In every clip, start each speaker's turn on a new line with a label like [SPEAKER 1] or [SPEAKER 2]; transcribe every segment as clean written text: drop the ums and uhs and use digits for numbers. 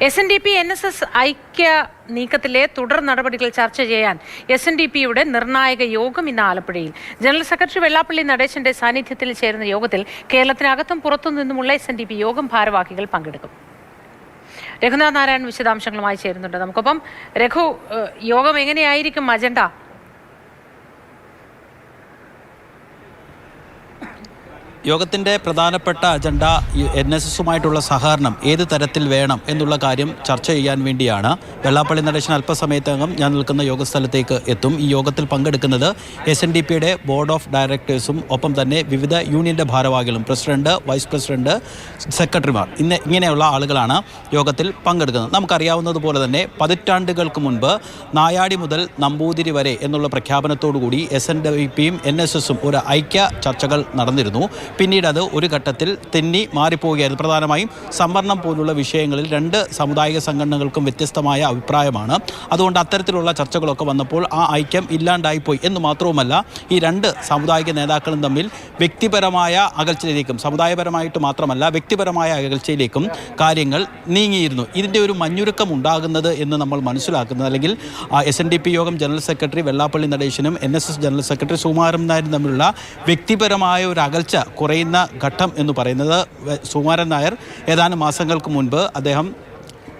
[SPEAKER 1] SNDP NSS ഐക്യ നീക്കത്തിലെ തുടർ നടപടികൾ ചർച്ച ചെയ്യാൻ SNDPയുടെ നിർണായക യോഗം ഇന്ന് ആലപ്പുഴയിൽ. ജനറൽ സെക്രട്ടറി വെള്ളാപ്പള്ളി നടേശന്റെ സാന്നിധ്യത്തിൽ ചേരുന്ന യോഗത്തിൽ കേരളത്തിനകത്തും പുറത്തുനിന്നുമുള്ള SNDP യോഗം ഭാരവാഹികൾ പങ്കെടുക്കും. രഘുനാഥ് നാരായൺ വിശദാംശങ്ങളുമായി ചേരുന്നുണ്ട്. നമുക്കൊപ്പം രഘു, യോഗം എങ്ങനെയായിരിക്കും അജണ്ട?
[SPEAKER 2] യോഗത്തിൻ്റെ പ്രധാനപ്പെട്ട അജണ്ട NSSുമായിട്ടുള്ള സഹകരണം ഏത് തരത്തിൽ വേണം എന്നുള്ള കാര്യം ചർച്ച ചെയ്യാൻ വേണ്ടിയാണ്. വെള്ളാപ്പള്ളി നടേശൻ അല്പസമയത്തകം ഞാൻ നിൽക്കുന്ന യോഗസ്ഥലത്തേക്ക് എത്തും. ഈ യോഗത്തിൽ പങ്കെടുക്കുന്നത് SNDPയുടെ ബോർഡ് ഓഫ് ഡയറക്ടേഴ്സും ഒപ്പം തന്നെ വിവിധ യൂണിയൻ്റെ ഭാരവാഹികളും, പ്രസിഡന്റ്, വൈസ് പ്രസിഡന്റ്, സെക്രട്ടറിമാർ ഇങ്ങനെയുള്ള ആളുകളാണ് യോഗത്തിൽ പങ്കെടുക്കുന്നത്. നമുക്കറിയാവുന്നതുപോലെ തന്നെ പതിറ്റാണ്ടുകൾക്ക് മുൻപ് നായാടി മുതൽ നമ്പൂതിരി വരെ എന്നുള്ള പ്രഖ്യാപനത്തോടുകൂടി SNDPയും NSSും ഒരു ഐക്യ ചർച്ചകൾ നടന്നിരുന്നു. പിന്നീട് അത് ഒരു ഘട്ടത്തിൽ തെന്നി മാറിപ്പോവുകയായിരുന്നു. പ്രധാനമായും സംവരണം പോലുള്ള വിഷയങ്ങളിൽ രണ്ട് സാമുദായിക സംഘടനകൾക്കും വ്യത്യസ്തമായ അഭിപ്രായമാണ്. അതുകൊണ്ട് അത്തരത്തിലുള്ള ചർച്ചകളൊക്കെ വന്നപ്പോൾ ആ ഐക്യം ഇല്ലാണ്ടായിപ്പോയി എന്ന് മാത്രവുമല്ല, ഈ രണ്ട് സാമുദായിക നേതാക്കളും തമ്മിൽ വ്യക്തിപരമായ അകൽച്ചയിലേക്കും, സമുദായപരമായിട്ട് മാത്രമല്ല വ്യക്തിപരമായ അകൽച്ചയിലേക്കും കാര്യങ്ങൾ നീങ്ങിയിരുന്നു. ഇതിൻ്റെ ഒരു മഞ്ഞുരുക്കം ഉണ്ടാകുന്നത് എന്ന് നമ്മൾ മനസ്സിലാക്കുന്നത്, അല്ലെങ്കിൽ SNDP Yogam general secretary Vellappally നടേശനും NSS ജനറൽ സെക്രട്ടറി സുകുമാരൻ നായരും തമ്മിലുള്ള വ്യക്തിപരമായ ഒരു അകൽച്ച കുറയുന്ന ഘട്ടം എന്ന് പറയുന്നത്, സുകുമാരൻ നായർ ഏതാനും മാസങ്ങൾക്ക് മുൻപ് അദ്ദേഹം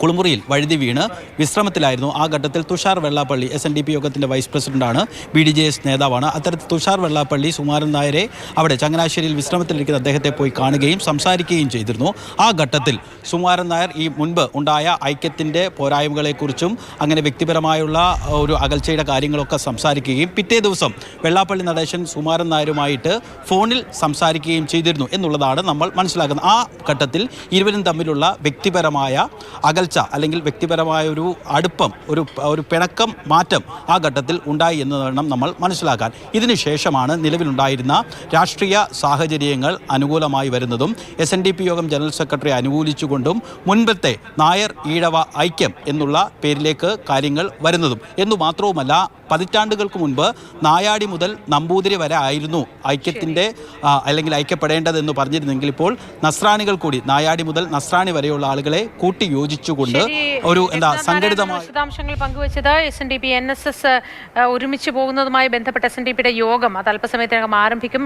[SPEAKER 2] കുളിമുറിയിൽ വഴുതി വീണ് വിശ്രമത്തിലായിരുന്നു. ആ ഘട്ടത്തിൽ തുഷാർ വെള്ളാപ്പള്ളി, SNDP യോഗത്തിൻ്റെ വൈസ് പ്രസിഡന്റാണ്, BDJS നേതാവാണ്. അത്തരത്തിൽ തുഷാർ വെള്ളാപ്പള്ളി സുകുമാരൻ നായരെ അവിടെ ചങ്ങനാശ്ശേരിയിൽ വിശ്രമത്തിലിരിക്കുന്ന അദ്ദേഹത്തെ പോയി കാണുകയും സംസാരിക്കുകയും ചെയ്തിരുന്നു. ആ ഘട്ടത്തിൽ സുകുമാരൻ നായർ ഈ മുൻപ് ഉണ്ടായ ഐക്യത്തിൻ്റെ പോരായ്മകളെക്കുറിച്ചും അങ്ങനെ വ്യക്തിപരമായുള്ള ഒരു അകൽച്ചയുടെ കാര്യങ്ങളൊക്കെ സംസാരിക്കുകയും പിറ്റേ ദിവസം വെള്ളാപ്പള്ളി നടേശൻ സുകുമാരൻ നായരുമായിട്ട് ഫോണിൽ സംസാരിക്കുകയും ചെയ്തിരുന്നു എന്നുള്ളതാണ് നമ്മൾ മനസ്സിലാക്കുന്നത്. ആ ഘട്ടത്തിൽ ഇരുവരും തമ്മിലുള്ള വ്യക്തിപരമായ അകൽച്ച അല്ലെങ്കിൽ വ്യക്തിപരമായ ഒരു അടുപ്പം, ഒരു പിണക്കം മാറ്റം ആ ഘട്ടത്തിൽ ഉണ്ടായി എന്ന് വേണം നമ്മൾ മനസ്സിലാക്കാൻ. ഇതിനുശേഷമാണ് നിലവിലുണ്ടായിരുന്ന രാഷ്ട്രീയ സാഹചര്യങ്ങൾ അനുകൂലമായി വരുന്നതും SNDP യോഗം ജനറൽ സെക്രട്ടറി അനുകൂലിച്ചുകൊണ്ടും മുൻപത്തെ നായർ ഈഴവ ഐക്യം എന്നുള്ള പേരിലേക്ക് കാര്യങ്ങൾ വരുന്നതും. എന്നു മാത്രവുമല്ല, പതിറ്റാണ്ടുകൾക്ക് മുൻപ് നായാടി മുതൽ നമ്പൂതിരി വരെ ആയിരുന്നു ഐക്യത്തിൻ്റെ അല്ലെങ്കിൽ ഐക്യപ്പെടേണ്ടതെന്ന് പറഞ്ഞിരുന്നെങ്കിൽ ഇപ്പോൾ നസ്രാണികൾ കൂടി, നായാടി മുതൽ നസ്രാണി വരെയുള്ള ആളുകളെ കൂട്ടി യോജിച്ചുകൊണ്ട് ഒരു സംഘടിതമായ
[SPEAKER 1] വിശദാംശങ്ങൾ പങ്കുവച്ചത്. SNDP NSS ഒരുമിച്ച് പോകുന്നതുമായി ബന്ധപ്പെട്ട SNDPയുടെ യോഗം അത് അല്പസമയത്തിനകം ആരംഭിക്കും.